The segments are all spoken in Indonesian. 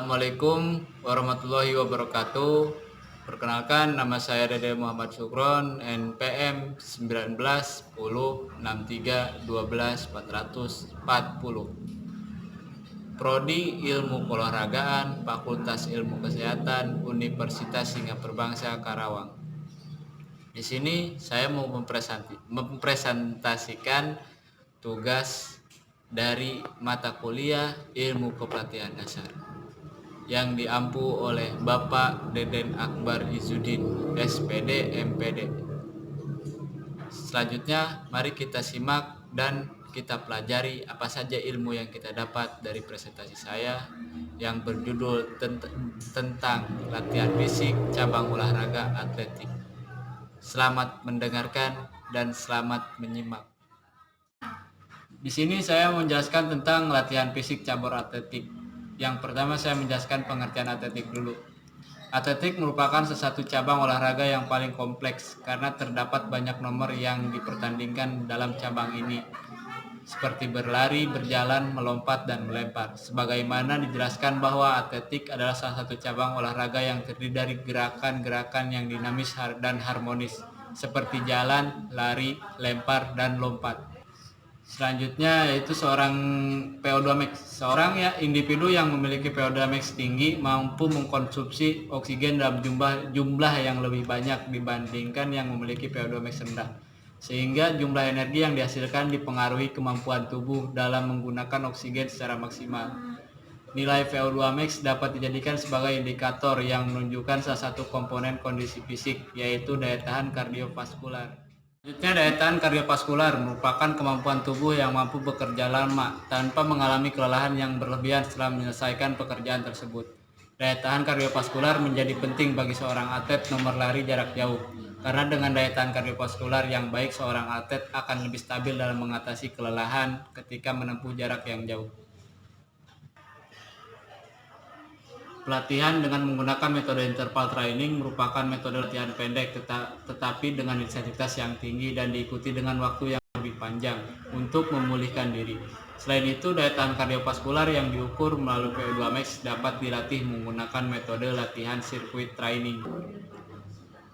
Assalamualaikum warahmatullahi wabarakatuh. Perkenalkan, nama saya Dede Muhammad Syukron, NPM 19 10 63 12 440. Prodi Ilmu Keolahragaan, Fakultas Ilmu Kesehatan, Universitas Singapura Bangsa Karawang. Di sini saya mau mempresentasikan tugas dari mata kuliah Ilmu Kepelatihan Dasar yang diampu oleh Bapak Deden Akbar Izzuddin, SPD, MPD. Selanjutnya, mari kita simak dan kita pelajari apa saja ilmu yang kita dapat dari presentasi saya yang berjudul tentang latihan fisik cabang olahraga atletik. Selamat mendengarkan dan selamat menyimak. Di sini saya menjelaskan tentang latihan fisik cabang atletik. Yang pertama saya menjelaskan pengertian atletik dulu. Atletik merupakan sesuatu cabang olahraga yang paling kompleks karena terdapat banyak nomor yang dipertandingkan dalam cabang ini, seperti berlari, berjalan, melompat, dan melempar. Sebagaimana dijelaskan bahwa atletik adalah salah satu cabang olahraga yang terdiri dari gerakan-gerakan yang dinamis dan harmonis, seperti jalan, lari, lempar, dan lompat. Selanjutnya yaitu seorang PO2 max. Seorang individu yang memiliki PO2 max tinggi mampu mengkonsumsi oksigen dalam jumlah yang lebih banyak dibandingkan yang memiliki PO2 max rendah. Sehingga jumlah energi yang dihasilkan dipengaruhi kemampuan tubuh dalam menggunakan oksigen secara maksimal. Nilai VO2 max dapat dijadikan sebagai indikator yang menunjukkan salah satu komponen kondisi fisik, yaitu daya tahan kardiovaskular. Selanjutnya, daya tahan kardiovaskular merupakan kemampuan tubuh yang mampu bekerja lama tanpa mengalami kelelahan yang berlebihan setelah menyelesaikan pekerjaan tersebut. Daya tahan kardiovaskular menjadi penting bagi seorang atlet nomor lari jarak jauh, karena dengan daya tahan kardiovaskular yang baik, seorang atlet akan lebih stabil dalam mengatasi kelelahan ketika menempuh jarak yang jauh. Pelatihan dengan menggunakan metode interval training merupakan metode latihan pendek tetapi dengan intensitas yang tinggi dan diikuti dengan waktu yang lebih panjang untuk memulihkan diri. Selain itu, daya tahan kardiovaskular yang diukur melalui VO2 max dapat dilatih menggunakan metode latihan sirkuit training.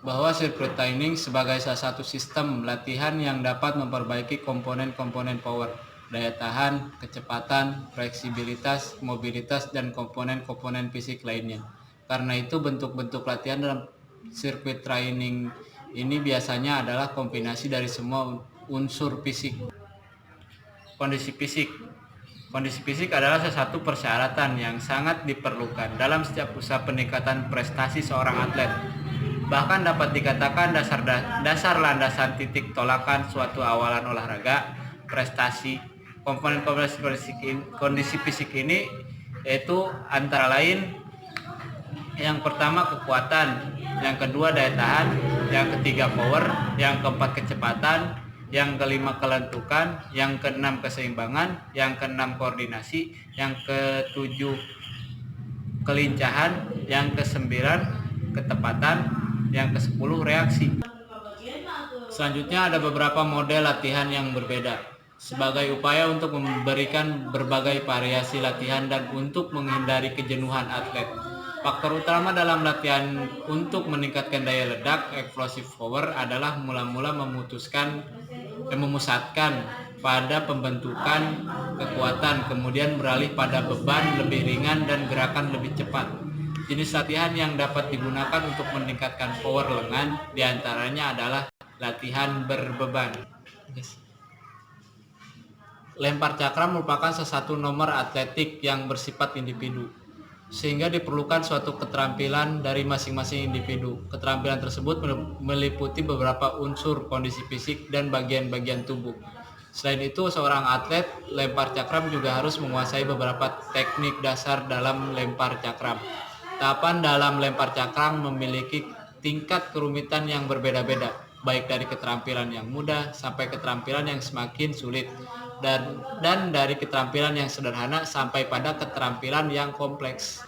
Bahwa sirkuit training sebagai salah satu sistem latihan yang dapat memperbaiki komponen-komponen power, daya tahan, kecepatan, fleksibilitas, mobilitas, dan komponen-komponen fisik lainnya. Karena itu, bentuk-bentuk latihan dalam sirkuit training ini biasanya adalah kombinasi dari semua unsur fisik. Kondisi fisik. Kondisi fisik adalah salah satu persyaratan yang sangat diperlukan dalam setiap usaha peningkatan prestasi seorang atlet. Bahkan dapat dikatakan dasar landasan titik tolakan suatu awalan olahraga, prestasi. Komponen-komponen kondisi fisik ini yaitu antara lain yang pertama kekuatan, yang kedua daya tahan, yang ketiga power, yang keempat kecepatan, yang kelima kelentukan, yang keenam keseimbangan, yang keenam koordinasi, yang ketujuh kelincahan, yang kesembilan ketepatan, yang kesepuluh reaksi. Selanjutnya ada beberapa model latihan yang berbeda. Sebagai upaya untuk memberikan berbagai variasi latihan dan untuk menghindari kejenuhan atlet. Faktor utama dalam latihan untuk meningkatkan daya ledak explosive power adalah mula-mula memusatkan pada pembentukan kekuatan, kemudian beralih pada beban lebih ringan dan gerakan lebih cepat. Jenis latihan yang dapat digunakan untuk meningkatkan power lengan diantaranya adalah latihan berbeban. Lempar cakram merupakan salah satu nomor atletik yang bersifat individu, sehingga diperlukan suatu keterampilan dari masing-masing individu. Keterampilan tersebut meliputi beberapa unsur kondisi fisik dan bagian-bagian tubuh. Selain itu, seorang atlet lempar cakram juga harus menguasai beberapa teknik dasar dalam lempar cakram. Tahapan dalam lempar cakram memiliki tingkat kerumitan yang berbeda-beda, baik dari keterampilan yang mudah sampai keterampilan yang semakin sulit, dan dari keterampilan yang sederhana sampai pada keterampilan yang kompleks.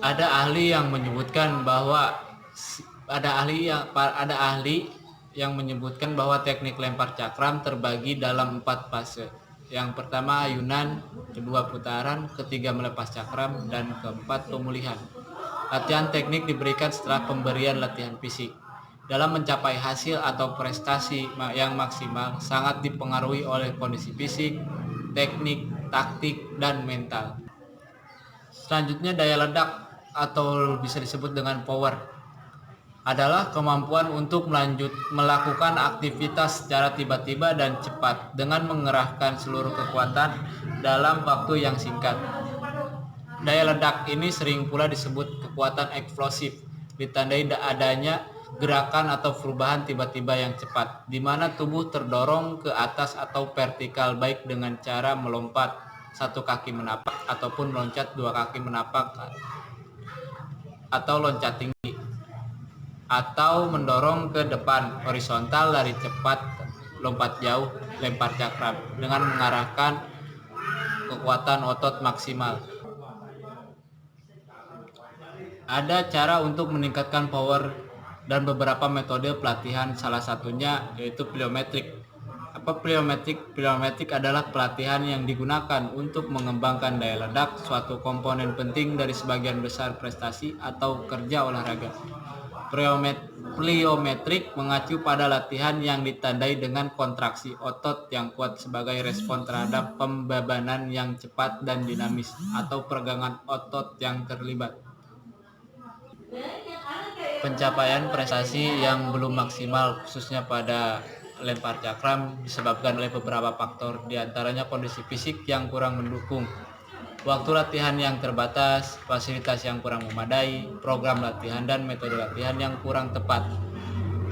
Ada ahli yang menyebutkan bahwa teknik lempar cakram terbagi dalam 4 fase. Yang pertama ayunan, kedua putaran, ketiga melepas cakram, dan keempat pemulihan. Latihan teknik diberikan setelah pemberian latihan fisik. Dalam mencapai hasil atau prestasi yang maksimal sangat dipengaruhi oleh kondisi fisik, teknik, taktik, dan mental. Selanjutnya daya ledak atau bisa disebut dengan power adalah kemampuan untuk melakukan aktivitas secara tiba-tiba dan cepat dengan mengerahkan seluruh kekuatan dalam waktu yang singkat. Daya ledak ini sering pula disebut kekuatan eksplosif, ditandai adanya gerakan atau perubahan tiba-tiba yang cepat, di mana tubuh terdorong ke atas atau vertikal baik dengan cara melompat satu kaki menapak ataupun meloncat dua kaki menapak atau loncat tinggi, atau mendorong ke depan horizontal dari cepat, lompat jauh, lempar cakram dengan mengarahkan kekuatan otot maksimal. Ada cara untuk meningkatkan power dan beberapa metode pelatihan, salah satunya yaitu plyometric. Apa plyometric? Plyometric adalah pelatihan yang digunakan untuk mengembangkan daya ledak, suatu komponen penting dari sebagian besar prestasi atau kerja olahraga. Plyometric mengacu pada latihan yang ditandai dengan kontraksi otot yang kuat sebagai respon terhadap pembebanan yang cepat dan dinamis atau peregangan otot yang terlibat. Pencapaian prestasi yang belum maksimal khususnya pada lempar cakram disebabkan oleh beberapa faktor, diantaranya kondisi fisik yang kurang mendukung, waktu latihan yang terbatas, fasilitas yang kurang memadai, program latihan dan metode latihan yang kurang tepat,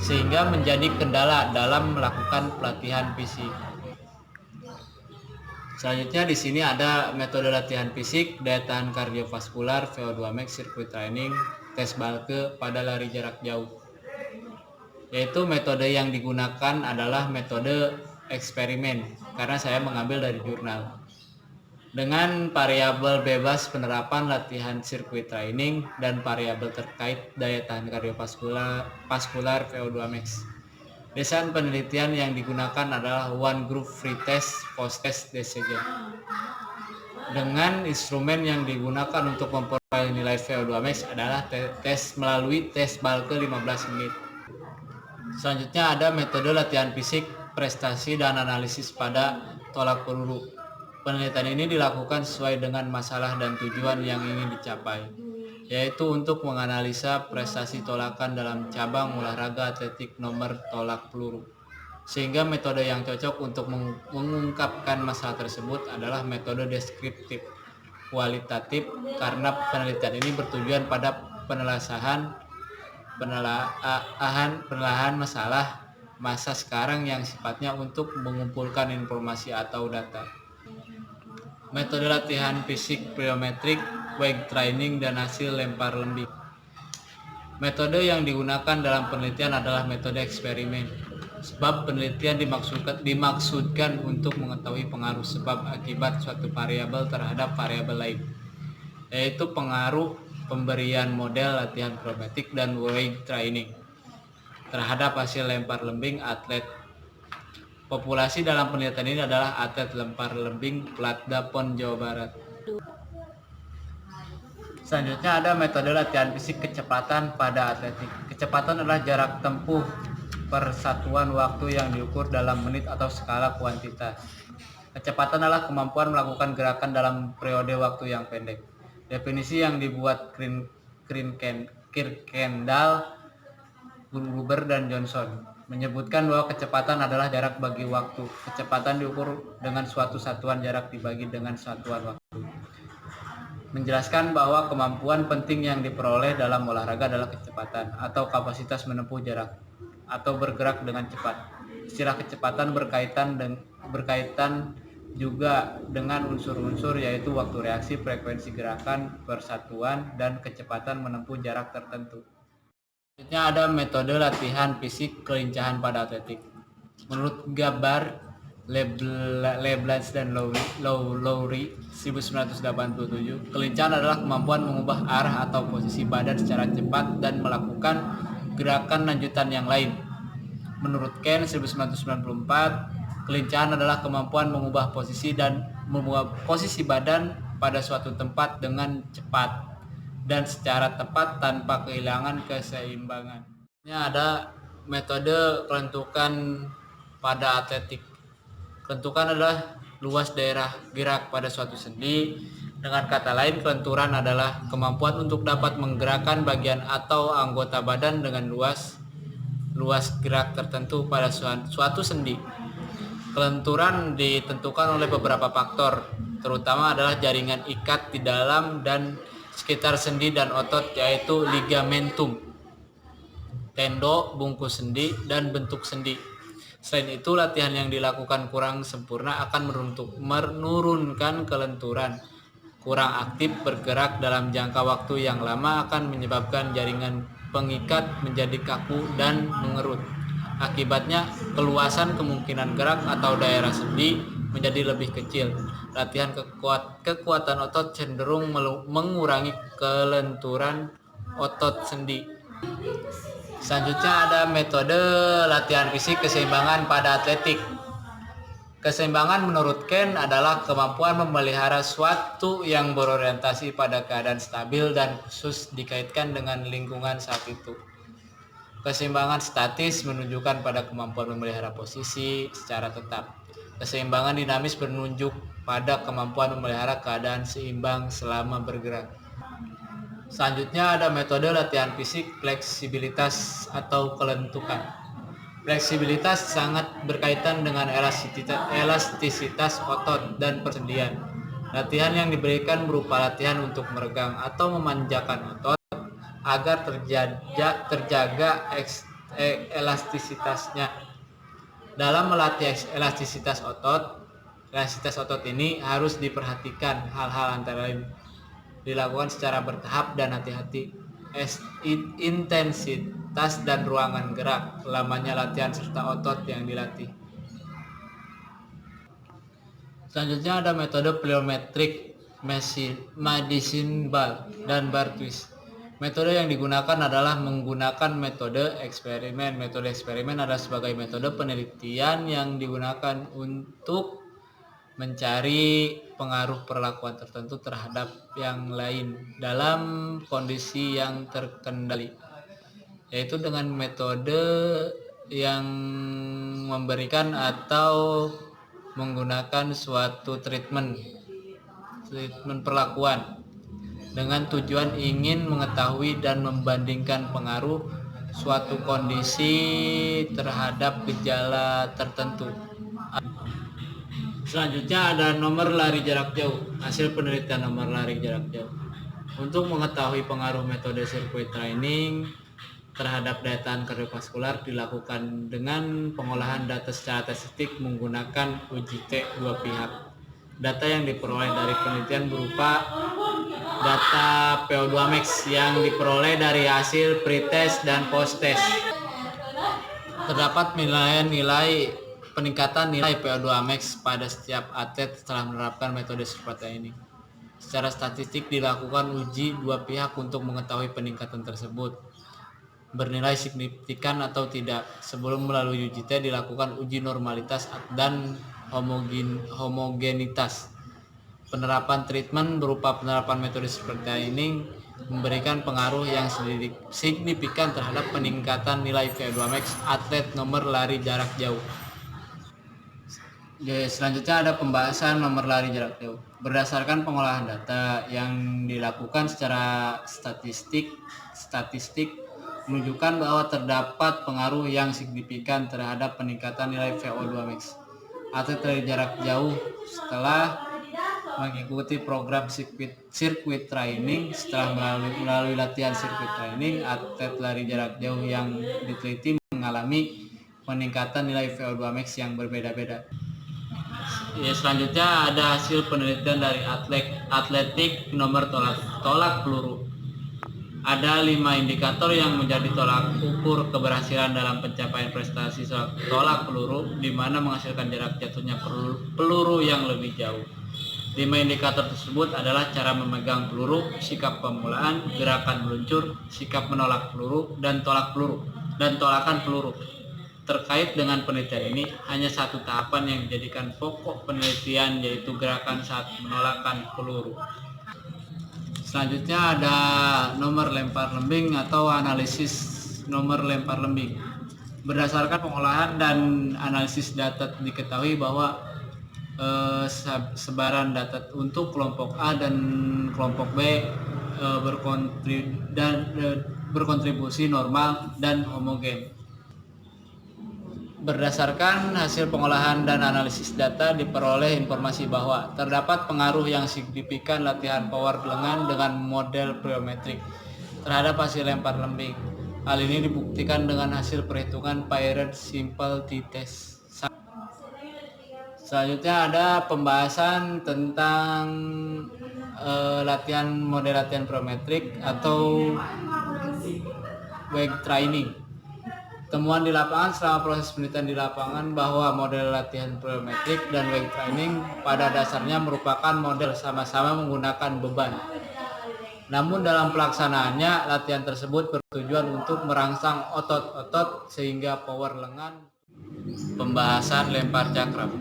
sehingga menjadi kendala dalam melakukan pelatihan fisik. Selanjutnya di sini ada metode latihan fisik, daya tahan kardiovaskular, VO2 max, circuit training, tes Balke pada lari jarak jauh. Yaitu metode yang digunakan adalah metode eksperimen karena saya mengambil dari jurnal. Dengan variabel bebas penerapan latihan sirkuit training dan variabel terkait daya tahan kardiovaskular VO2 max. Desain penelitian yang digunakan adalah one group free test post test decision. Dengan instrumen yang digunakan untuk memperoleh nilai VO2 max adalah tes melalui tes Balke 15 menit. Selanjutnya ada metode latihan fisik, prestasi dan analisis pada tolak peluru. Penelitian ini dilakukan sesuai dengan masalah dan tujuan yang ingin dicapai, yaitu untuk menganalisa prestasi tolakan dalam cabang olahraga atletik nomor tolak peluru. Sehingga metode yang cocok untuk mengungkapkan masalah tersebut adalah metode deskriptif kualitatif karena penelitian ini bertujuan pada penelahan masalah masa sekarang yang sifatnya untuk mengumpulkan informasi atau data. Metode latihan fisik plyometric, weight training, dan hasil lempar lembing. Metode yang digunakan dalam penelitian adalah metode eksperimen. Sebab penelitian dimaksudkan untuk mengetahui pengaruh sebab akibat suatu variabel terhadap variabel lain, yaitu pengaruh pemberian model latihan plyometric dan weight training terhadap hasil lempar lembing atlet. Populasi dalam penelitian ini adalah atlet lempar lembing Plat Dapon, Jawa Barat. Selanjutnya ada metode latihan fisik kecepatan pada atletik. Kecepatan adalah jarak tempuh persatuan waktu yang diukur dalam menit atau skala kuantitas. Kecepatan adalah kemampuan melakukan gerakan dalam periode waktu yang pendek. Definisi yang dibuat Kirkendall, Gruber, dan Johnson menyebutkan bahwa kecepatan adalah jarak bagi waktu. Kecepatan diukur dengan suatu satuan jarak dibagi dengan satuan waktu. Menjelaskan bahwa kemampuan penting yang diperoleh dalam olahraga adalah kecepatan atau kapasitas menempuh jarak atau bergerak dengan cepat. Istilah kecepatan berkaitan juga dengan unsur-unsur yaitu waktu reaksi, frekuensi gerakan, persatuan, dan kecepatan menempuh jarak tertentu. Selanjutnya ada metode latihan fisik kelincahan pada atletik. Menurut Gabar, Leblanc dan Lowry 1987, kelincahan adalah kemampuan mengubah arah atau posisi badan secara cepat dan melakukan gerakan lanjutan yang lain. Menurut Ken 1994, Kelincahan adalah kemampuan mengubah posisi badan pada suatu tempat dengan cepat dan secara tepat tanpa kehilangan keseimbangan. Ini ada metode kelentukan pada atletik. Kelentukan adalah luas daerah gerak pada suatu sendi. Dengan kata lain, kelenturan adalah kemampuan untuk dapat menggerakkan bagian atau anggota badan dengan luas gerak tertentu pada suatu sendi. Kelenturan ditentukan oleh beberapa faktor, terutama adalah jaringan ikat di dalam dan sekitar sendi dan otot, yaitu ligamentum, tendo, bungkus sendi, dan bentuk sendi. Selain itu, latihan yang dilakukan kurang sempurna akan menurunkan kelenturan. Kurang aktif bergerak dalam jangka waktu yang lama akan menyebabkan jaringan pengikat menjadi kaku dan mengerut. Akibatnya, keluasan kemungkinan gerak atau daerah sendi menjadi lebih kecil. Latihan kekuatan otot cenderung mengurangi kelenturan otot sendi. Selanjutnya ada metode latihan fisik keseimbangan pada atletik. Keseimbangan menurut Ken adalah kemampuan memelihara suatu yang berorientasi pada keadaan stabil dan khusus dikaitkan dengan lingkungan saat itu. Keseimbangan statis menunjukkan pada kemampuan memelihara posisi secara tetap. Keseimbangan dinamis menunjuk pada kemampuan memelihara keadaan seimbang selama bergerak. Selanjutnya ada metode latihan fisik fleksibilitas atau kelentukan. Fleksibilitas sangat berkaitan dengan elastisitas otot dan persendian. Latihan yang diberikan berupa latihan untuk meregang atau memanjakan otot agar terjaga elastisitasnya. Dalam melatih elastisitas otot ini harus diperhatikan hal-hal antara lain dilakukan secara bertahap dan hati-hati. Intensitas dan ruangan gerak, lamanya latihan serta otot yang dilatih. Selanjutnya ada metode plyometric medicine bar dan bar twist. Metode yang digunakan adalah menggunakan metode eksperimen. Metode eksperimen adalah sebagai metode penelitian yang digunakan untuk mencari pengaruh perlakuan tertentu terhadap yang lain dalam kondisi yang terkendali, yaitu dengan metode yang memberikan atau menggunakan suatu treatment perlakuan dengan tujuan ingin mengetahui dan membandingkan pengaruh suatu kondisi terhadap gejala tertentu. Selanjutnya ada nomor lari jarak jauh. Hasil penelitian nomor lari jarak jauh. Untuk mengetahui pengaruh metode sirkuit training terhadap daya tahan kardiovaskular dilakukan dengan pengolahan data secara statistik menggunakan uji T dua pihak. Data yang diperoleh dari penelitian berupa data PO2 max yang diperoleh dari hasil pretest dan post-test. Terdapat nilai peningkatan nilai PO2 max pada setiap atlet setelah menerapkan metode seperti ini. Secara statistik dilakukan uji dua pihak untuk mengetahui peningkatan tersebut bernilai signifikan atau tidak. Sebelum melalui uji T dilakukan uji normalitas dan homogenitas. Penerapan treatment berupa penerapan metode seperti ini memberikan pengaruh yang signifikan terhadap peningkatan nilai PO2 max atlet nomor lari jarak jauh. Selanjutnya ada pembahasan nomor lari jarak jauh. Berdasarkan pengolahan data yang dilakukan secara statistik menunjukkan bahwa terdapat pengaruh yang signifikan terhadap peningkatan nilai VO2 max. Atlet lari jarak jauh setelah mengikuti program sirkuit training, setelah melalui latihan sirkuit training, atlet lari jarak jauh yang diteliti mengalami peningkatan nilai VO2 max yang berbeda-beda. Selanjutnya ada hasil penelitian dari atletik nomor tolak peluru. Ada 5 indikator yang menjadi tolak ukur keberhasilan dalam pencapaian prestasi tolak peluru, di mana menghasilkan jarak jatuhnya peluru yang lebih jauh. 5 indikator tersebut adalah cara memegang peluru, sikap pemulaan, gerakan meluncur, sikap menolak peluru, dan tolakan peluru. Terkait dengan penelitian ini, hanya satu tahapan yang dijadikan pokok penelitian, yaitu gerakan saat menolakkan peluru. Selanjutnya ada nomor lempar lembing atau analisis nomor lempar lembing. Berdasarkan pengolahan dan analisis data diketahui bahwa sebaran data untuk kelompok A dan kelompok B berkontribusi normal dan homogen. Berdasarkan hasil pengolahan dan analisis data diperoleh informasi bahwa terdapat pengaruh yang signifikan latihan power lengan dengan model plyometric terhadap hasil lempar lembing. Hal ini dibuktikan dengan hasil perhitungan Paired Simple T-Test. Selanjutnya ada pembahasan tentang model latihan plyometric atau weight training. Temuan di lapangan selama proses penelitian di lapangan bahwa model latihan plyometric dan weight training pada dasarnya merupakan model sama-sama menggunakan beban. Namun dalam pelaksanaannya, latihan tersebut bertujuan untuk merangsang otot-otot sehingga power lengan. Pembahasan lempar cakram.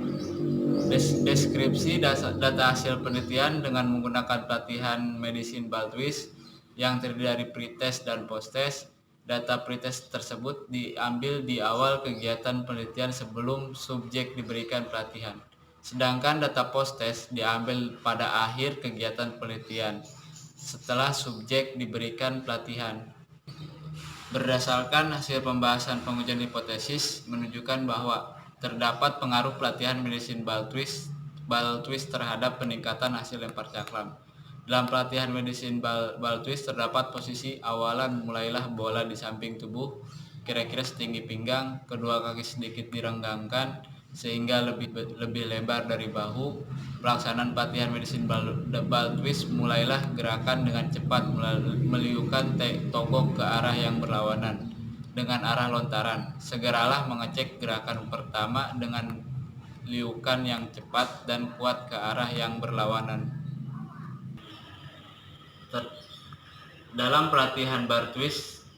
Deskripsi data hasil penelitian dengan menggunakan pelatihan medicine ball twist yang terdiri dari pre-test dan post-test. Data pretest tersebut diambil di awal kegiatan penelitian sebelum subjek diberikan pelatihan. Sedangkan data post-test diambil pada akhir kegiatan penelitian setelah subjek diberikan pelatihan. Berdasarkan hasil pembahasan pengujian hipotesis menunjukkan bahwa terdapat pengaruh pelatihan medicine ball twist terhadap peningkatan hasil lempar cakram. Dalam pelatihan medicine ball twist terdapat posisi awalan mulailah bola di samping tubuh kira-kira setinggi pinggang, kedua kaki sedikit direnggangkan sehingga lebih lebar dari bahu. Pelaksanaan pelatihan medicine ball twist mulailah gerakan dengan cepat meliukan togok ke arah yang berlawanan dengan arah lontaran. Segeralah mengecek gerakan pertama dengan liukan yang cepat dan kuat ke arah yang berlawanan. Dalam pelatihan bar twist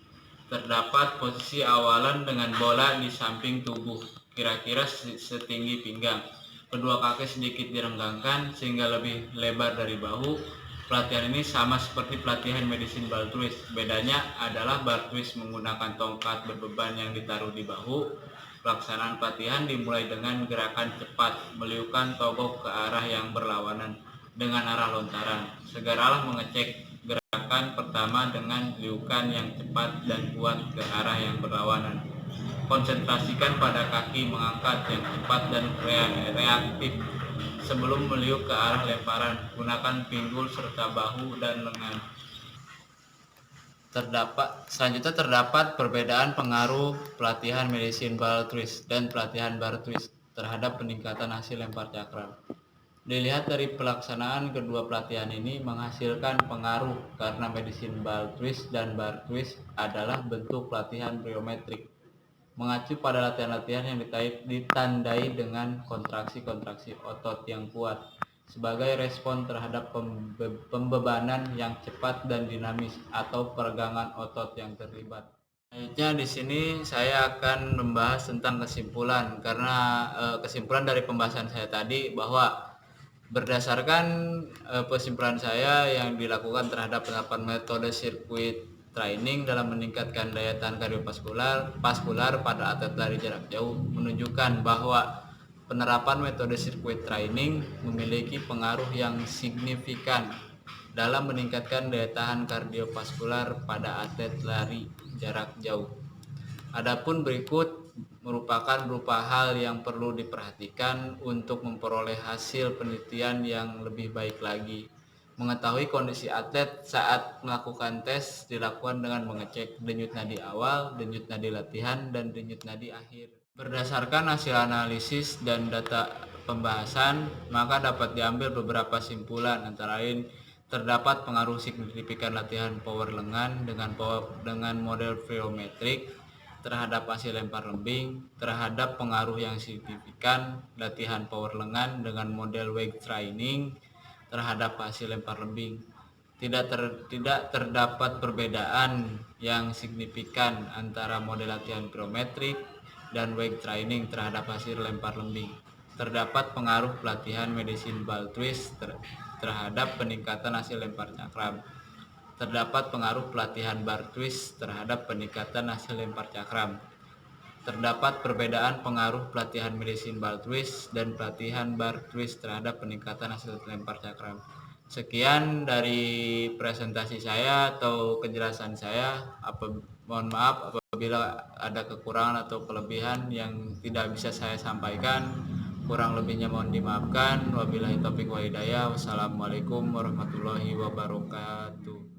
terdapat posisi awalan dengan bola di samping tubuh kira-kira setinggi pinggang, kedua kaki sedikit direnggangkan sehingga lebih lebar dari bahu. Pelatihan ini sama seperti pelatihan medicine ball twist, bedanya adalah bar twist menggunakan tongkat berbeban yang ditaruh di bahu. Pelaksanaan pelatihan dimulai dengan gerakan cepat meliukan togok ke arah yang berlawanan dengan arah lontaran. Segeralah mengecek gerakan pertama dengan liukan yang cepat dan kuat ke arah yang berlawanan. Konsentrasikan pada kaki mengangkat yang cepat dan reaktif sebelum meliuk ke arah lemparan. Gunakan pinggul serta bahu dan lengan. Selanjutnya terdapat perbedaan pengaruh pelatihan medicine ball twist dan pelatihan bar twist terhadap peningkatan hasil lempar cakram. Dilihat dari pelaksanaan kedua pelatihan ini menghasilkan pengaruh karena medicine ball twist dan bar twist adalah bentuk pelatihan plyometric, mengacu pada latihan-latihan yang ditandai dengan kontraksi-kontraksi otot yang kuat sebagai respon terhadap pembebanan yang cepat dan dinamis atau peregangan otot yang terlibat. Selanjutnya di sini saya akan membahas tentang kesimpulan karena kesimpulan dari pembahasan saya tadi bahwa berdasarkan kesimpulan saya yang dilakukan terhadap penerapan metode sirkuit training dalam meningkatkan daya tahan kardiovaskular pada atlet lari jarak jauh menunjukkan bahwa penerapan metode sirkuit training memiliki pengaruh yang signifikan dalam meningkatkan daya tahan kardiovaskular pada atlet lari jarak jauh. Adapun berikut merupakan berupa hal yang perlu diperhatikan untuk memperoleh hasil penelitian yang lebih baik lagi. Mengetahui kondisi atlet saat melakukan tes dilakukan dengan mengecek denyut nadi awal, denyut nadi latihan, dan denyut nadi akhir. Berdasarkan hasil analisis dan data pembahasan, maka dapat diambil beberapa simpulan, antara lain terdapat pengaruh signifikan latihan power lengan dengan model plyometric terhadap hasil lempar lembing, terhadap pengaruh yang signifikan latihan power lengan dengan model weight training terhadap hasil lempar lembing. Tidak terdapat perbedaan yang signifikan antara model latihan plyometric dan weight training terhadap hasil lempar lembing. Terdapat pengaruh pelatihan medicine ball twist terhadap peningkatan hasil lempar cakram. Terdapat pengaruh pelatihan bar twist terhadap peningkatan hasil lempar cakram. Terdapat perbedaan pengaruh pelatihan medicine ball twist dan pelatihan bar twist terhadap peningkatan hasil lempar cakram. Sekian dari presentasi saya atau penjelasan saya. Mohon maaf apabila ada kekurangan atau kelebihan yang tidak bisa saya sampaikan. Kurang lebihnya mohon dimaafkan. Wabillahi taufiq wa hidayah. Wassalamualaikum warahmatullahi wabarakatuh.